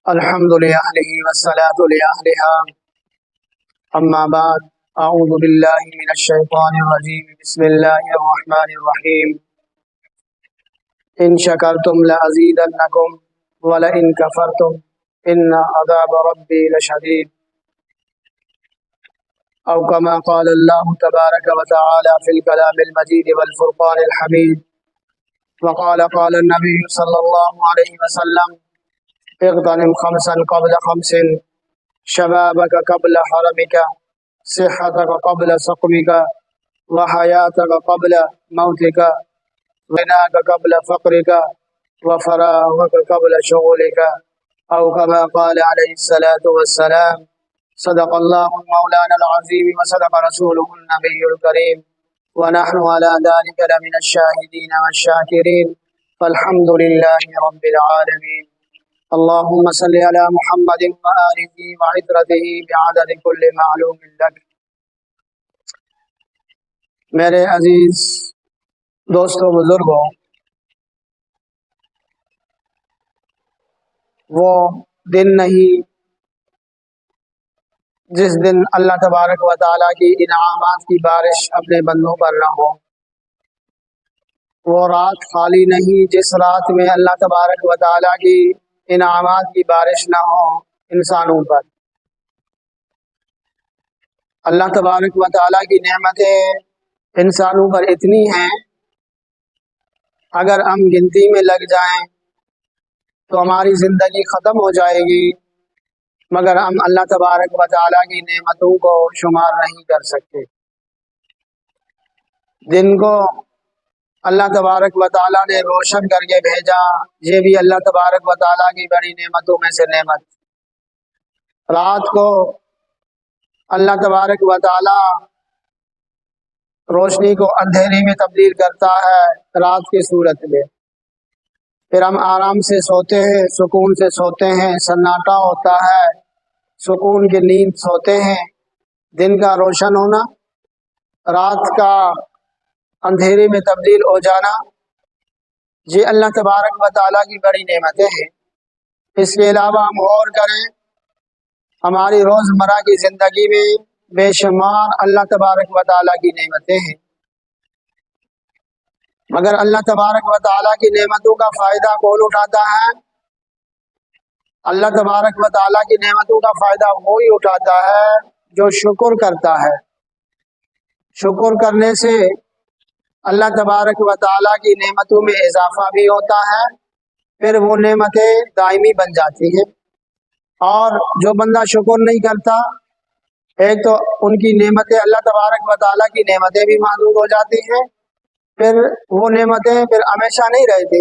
الحمد لله والصلاة لأهلها أما بعد أعوذ بالله من الشيطان الرجيم بسم الله الرحمن الرحيم إن شكرتم لأزيدنكم ولئن كفرتم إن عذاب ربي لشديد أو كما قال الله تبارك وتعالى في الكلام المجيد والفرقان الحميد قال النبي صلى الله عليه وسلم اغتنم خمسا قبل خمس شبابك قبل حرمك صحتك قبل سقمك وحياتك قبل موتك غناك قبل فقرك وفراغك قبل شغلك أو كما قال عليه الصلاة والسلام صدق الله مولانا العظيم وصدق رسوله النبي الكريم ونحن على ذلك لمن الشاهدين والشاكرين فالحمد لله رب العالمين اللهم صل على محمد وآله وعترته بعدد كل معلوم لك۔ میرے عزیز دوستوں بزرگوں، وہ دن نہیں جس دن اللہ تبارک و تعالیٰ کی انعامات کی بارش اپنے بندوں پر نہ ہو، وہ رات خالی نہیں جس رات میں اللہ تبارک و تعالیٰ کی انعامات کی بارش نہ ہو انسانوں پر۔ اللہ تبارک و تعالیٰ کی نعمتیں انسانوں پر اتنی ہیں، اگر ہم گنتی میں لگ جائیں تو ہماری زندگی ختم ہو جائے گی، مگر ہم اللہ تبارک و تعالیٰ کی نعمتوں کو شمار نہیں کر سکتے۔ دن کو اللہ تبارک و تعالیٰ نے روشن کر کے بھیجا، یہ بھی اللہ تبارک و تعالیٰ کی بڑی نعمتوں میں سے نعمت۔ رات کو اللہ تبارک و تعالیٰ روشنی کو اندھیری میں تبدیل کرتا ہے رات کی صورت میں، پھر ہم آرام سے سوتے ہیں، سکون سے سوتے ہیں، سناٹا ہوتا ہے، سکون کی نیند سوتے ہیں۔ دن کا روشن ہونا، رات کا اندھیرے میں تبدیل ہو جانا، یہ اللہ تبارک و تعالیٰ کی بڑی نعمتیں ہیں۔ اس کے علاوہ ہم غور کریں، ہماری روزمرہ کی زندگی میں بے شمار اللہ تبارک و تعالیٰ کی نعمتیں ہیں، مگر اللہ تبارک و تعالیٰ کی نعمتوں کا فائدہ کون اٹھاتا ہے؟ اللہ تبارک و تعالیٰ کی نعمتوں کا فائدہ وہی اٹھاتا ہے جو شکر کرتا ہے۔ شکر کرنے سے اللہ تبارک و تعالیٰ کی نعمتوں میں اضافہ بھی ہوتا ہے، پھر وہ نعمتیں دائمی بن جاتی ہیں۔ اور جو بندہ شکر نہیں کرتا، ایک تو ان کی نعمتیں، اللہ تبارک و تعالیٰ کی نعمتیں بھی محدود ہو جاتی ہیں، پھر وہ نعمتیں پھر ہمیشہ نہیں رہتی،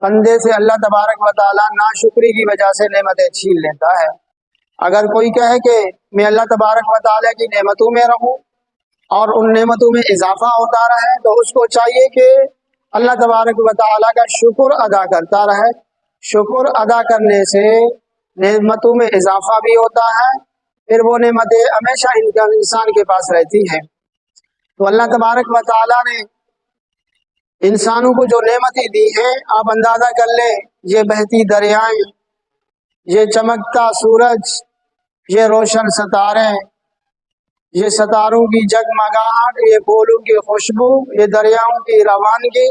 بندے سے اللہ تبارک و تعالیٰ ناشکری کی وجہ سے نعمتیں چھین لیتا ہے۔ اگر کوئی کہے کہ میں اللہ تبارک و تعالیٰ کی نعمتوں میں رہوں اور ان نعمتوں میں اضافہ ہوتا رہے، تو اس کو چاہیے کہ اللہ تبارک و تعالیٰ کا شکر ادا کرتا رہے۔ شکر ادا کرنے سے نعمتوں میں اضافہ بھی ہوتا ہے، پھر وہ نعمتیں ہمیشہ انسان کے پاس رہتی ہیں۔ تو اللہ تبارک و تعالیٰ نے انسانوں کو جو نعمتیں دی ہیں، آپ اندازہ کر لیں، یہ بہتی دریائیں، یہ چمکتا سورج، یہ روشن ستارے، یہ ستاروں کی جگمگاہٹ، یہ پھولوں کی خوشبو، یہ دریاؤں کی روانگی،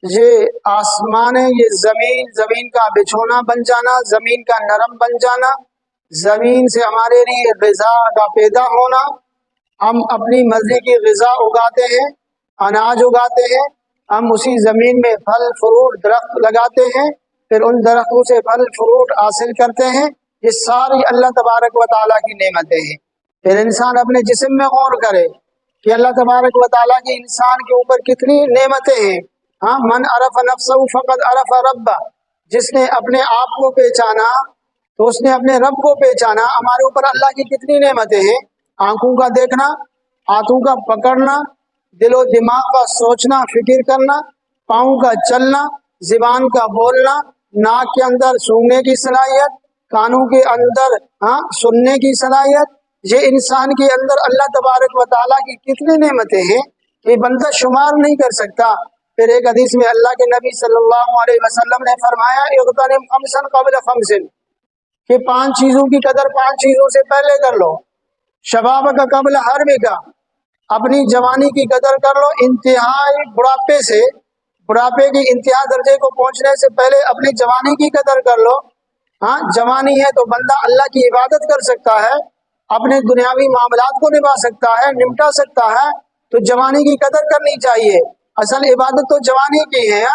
یہ آسمان، یہ زمین کا بچھونا بن جانا، زمین کا نرم بن جانا، زمین سے ہمارے لیے غذا کا پیدا ہونا، ہم اپنی مرضی کی غذا اگاتے ہیں، اناج اگاتے ہیں، ہم اسی زمین میں پھل فروٹ درخت لگاتے ہیں، پھر ان درختوں سے پھل فروٹ حاصل کرتے ہیں، یہ ساری اللہ تبارک و تعالیٰ کی نعمتیں ہیں۔ پھر انسان اپنے جسم میں غور کرے کہ اللہ تبارک و تعالیٰ کی انسان کے اوپر کتنی نعمتیں ہیں۔ ہاں، من عرف نفسہ فقد عرف ربہ، جس نے اپنے آپ کو پہچانا تو اس نے اپنے رب کو پہچانا۔ ہمارے اوپر اللہ کی کتنی نعمتیں ہیں، آنکھوں کا دیکھنا، ہاتھوں کا پکڑنا، دل و دماغ کا سوچنا فکر کرنا، پاؤں کا چلنا، زبان کا بولنا، ناک کے اندر سونگنے کی صلاحیت، کانوں کے اندر سننے کی صلاحیت، یہ انسان کے اندر اللہ تبارک و تعالیٰ کی کتنی نعمتیں ہیں کہ بندہ شمار نہیں کر سکتا۔ پھر ایک حدیث میں اللہ کے نبی صلی اللہ علیہ وسلم نے فرمایا اغتنم خمسا قبل خمس، کہ 5 چیزوں کی قدر 5 چیزوں سے پہلے کر لو۔ شباب کا قبل حرم کا، اپنی جوانی کی قدر کر لو انتہائی بڑھاپے کی انتہا درجے کو پہنچنے سے پہلے اپنی جوانی کی قدر کر لو۔ ہاں جوانی ہے تو بندہ اللہ کی عبادت کر سکتا ہے، اپنے دنیاوی معاملات کو نبھا سکتا ہے، نمٹا سکتا ہے، تو جوانی کی قدر کرنی چاہیے۔ اصل عبادت تو جوانی کی ہے،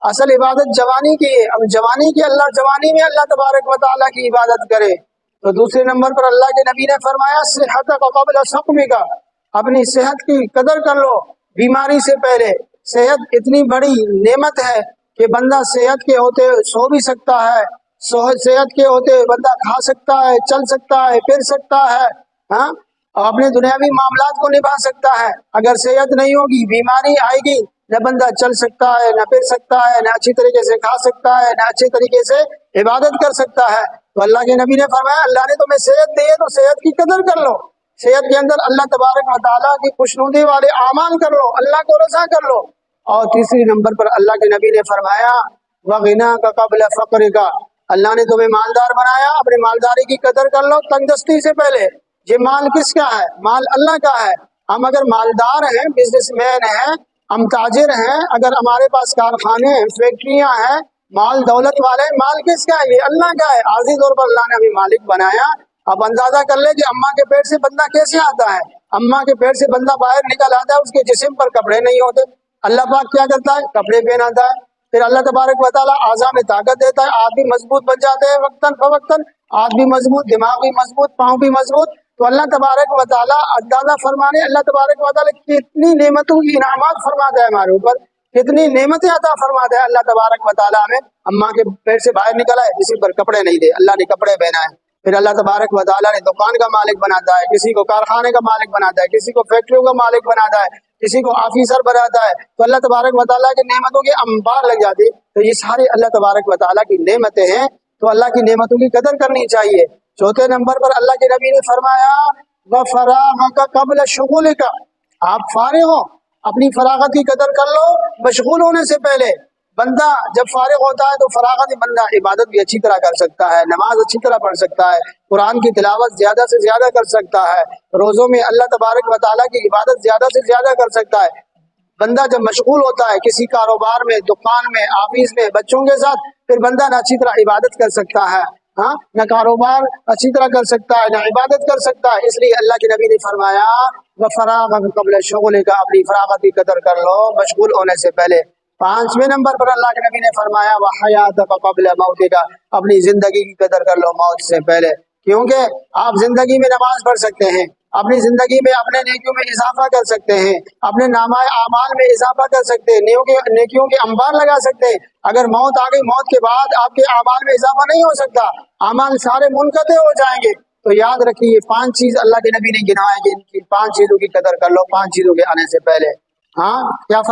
اصل عبادت جوانی کی ہے۔ اب جوانی میں اللہ تبارک و تعالیٰ کی عبادت کرے تو دوسرے نمبر پر اللہ کے نبی نے فرمایا صحت کا قبل سقم کا، اپنی صحت کی قدر کر لو بیماری سے پہلے۔ صحت اتنی بڑی نعمت ہے کہ بندہ صحت کے ہوتے سو بھی سکتا ہے، صحت کے ہوتے بندہ کھا سکتا ہے، چل سکتا ہے، پھر سکتا ہے، ہاں اور اپنے دنیاوی معاملات کو نبھا سکتا ہے۔ اگر صحت نہیں ہوگی، بیماری آئے گی، نہ بندہ چل سکتا ہے، نہ پھر سکتا ہے، نہ اچھی طریقے سے کھا سکتا ہے، نہ اچھی طریقے سے عبادت کر سکتا ہے۔ تو اللہ کے نبی نے فرمایا اللہ نے تمہیں صحت دی ہے تو صحت کی قدر کر لو، صحت کے اندر اللہ تبارک و تعالیٰ کی خوشنودی والے اعمال کر لو، اللہ کو رضا کر لو۔ اور تیسری نمبر پر اللہ کے نبی نے فرمایا وغنا کا قبل فقر کا، اللہ نے تمہیں مالدار بنایا، اپنی مالداری کی قدر کر لو تنگ دستی سے پہلے۔ یہ مال کس کا ہے؟ مال اللہ کا ہے۔ ہم اگر مالدار ہیں، بزنس مین ہیں، ہم تاجر ہیں، اگر ہمارے پاس کارخانے ہیں، فیکٹریاں ہیں، مال دولت والے، مال کس کا ہے؟ یہ اللہ کا ہے۔ عارضی طور پر اللہ نے ہمیں مالک بنایا۔ اب اندازہ کر لے کہ اماں کے پیٹ سے بندہ کیسے آتا ہے۔ اماں کے پیٹ سے بندہ باہر نکل آتا ہے، اس کے جسم پر کپڑے نہیں ہوتے، اللہ پاک کیا کرتا ہے؟ کپڑے پہناتا ہے۔ پھر اللہ تبارک و تعالیٰ اعضاء میں طاقت دیتا ہے، آپ بھی مضبوط بن جاتے ہیں وقتاً فوقتاً، آپ بھی مضبوط، دماغ بھی مضبوط، پاؤں بھی مضبوط۔ تو اللہ تبارک و تعالیٰ اندازہ فرمانے، اللہ تبارک و تعالیٰ کتنی نعمتوں کی انعامات فرماتا ہے ہمارے اوپر، کتنی نعمتیں عطا فرماتا ہے اللہ تبارک و تعالیٰ ہمیں۔ اماں کے پیٹ سے باہر نکلا ہے، کسی پر کپڑے نہیں دے، اللہ نے کپڑے پہنا ہے۔ پھر اللہ تبارک و تعالیٰ نے دکان کا مالک بناتا ہے، کسی کو کارخانے کا مالک بناتا ہے، کسی کو فیکٹریوں کا مالک بناتا ہے، کسی کو آفیسر بناتا ہے۔ تو اللہ تبارک و تعالیٰ کی نعمتوں کے انبار لگ جاتے، تو یہ سارے اللہ تبارک و تعالیٰ کی نعمتیں ہیں، تو اللہ کی نعمتوں کی قدر کرنی چاہیے۔ چوتھے نمبر پر اللہ کے نبی نے فرمایا وَفَرَاغَكَ قَبْلَ شُغُلِكَ، آپ فارغ ہو، اپنی فراغت کی قدر کر لو مشغول ہونے سے پہلے۔ بندہ جب فارغ ہوتا ہے تو فراغت بندہ عبادت بھی اچھی طرح کر سکتا ہے، نماز اچھی طرح پڑھ سکتا ہے، قرآن کی تلاوت زیادہ سے زیادہ کر سکتا ہے، روزوں میں اللہ تبارک و تعالیٰ کی عبادت زیادہ سے زیادہ کر سکتا ہے۔ بندہ جب مشغول ہوتا ہے کسی کاروبار میں، دکان میں، آفس میں، بچوں کے ساتھ، پھر بندہ نہ اچھی طرح عبادت کر سکتا ہے، ہاں نہ کاروبار اچھی طرح کر سکتا ہے، نہ عبادت کر سکتا ہے۔ اس لیے اللہ کے نبی نے فرمایا وَفَرَاغَكَ قَبْلَ شُغُلِكَ، اپنی فراغت کی قدر کر لو مشغول ہونے سے پہلے۔ پانچویں نمبر پر اللہ کے نبی نے فرمایا وَحَيَاتَكَ قَبْلَ مَوْتِكَ، اپنی زندگی کی قدر کر لو موت سے پہلے، کیونکہ آپ زندگی میں نماز پڑھ سکتے ہیں، اپنی زندگی میں اپنے نیکیوں میں اضافہ کر سکتے ہیں، اپنے نامہ اعمال میں اضافہ کر سکتے ہیں، نیکیوں کے انبار لگا سکتے ہیں۔ اگر موت آ گئی، موت کے بعد آپ کے اعمال میں اضافہ نہیں ہو سکتا، اعمال سارے منقطع ہو جائیں گے۔ تو یاد رکھیے یہ 5 چیز اللہ کے نبی نے گنوائے کہ ان کی 5 چیزوں کی قدر کر لو 5 چیزوں کے آنے سے پہلے۔ ہاں کیا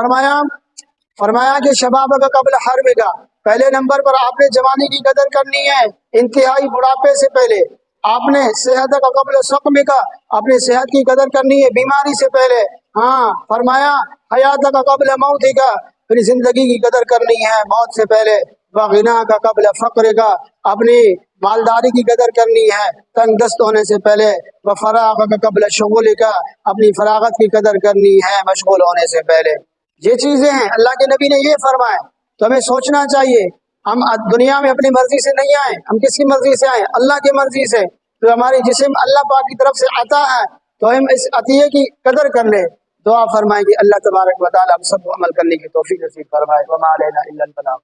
فرمایا کہ شباب کا قبل حرم کا، پہلے نمبر پر آپ نے جوانی کی قدر کرنی ہے انتہائی بڑھاپے سے پہلے۔ آپ نے صحت کا قبل سقم کا، اپنی صحت کی قدر کرنی ہے بیماری سے پہلے۔ ہاں فرمایا حیات کا قبل موت کا، اپنی زندگی کی قدر کرنی ہے موت سے پہلے۔ وغنا کا قبل فقر کا، اپنی مالداری کی قدر کرنی ہے تنگ دست ہونے سے پہلے۔ وفراغ کا قبل شغل کا، اپنی فراغت کی قدر کرنی ہے مشغول ہونے سے پہلے۔ یہ چیزیں ہیں اللہ کے نبی نے یہ فرمائے، تو ہمیں سوچنا چاہیے ہم دنیا میں اپنی مرضی سے نہیں آئے، ہم کس کی مرضی سے آئے؟ اللہ کی مرضی سے۔ تو ہماری جسم اللہ پاک کی طرف سے عطا ہے، تو ہم اس عطیے کی قدر کر لیں۔ دعا فرمائیں کہ اللہ تبارک و تعالی ہم سب کو عمل کرنے کی توفیق نصیب فرمائے۔ وما علینا الا البلاغ۔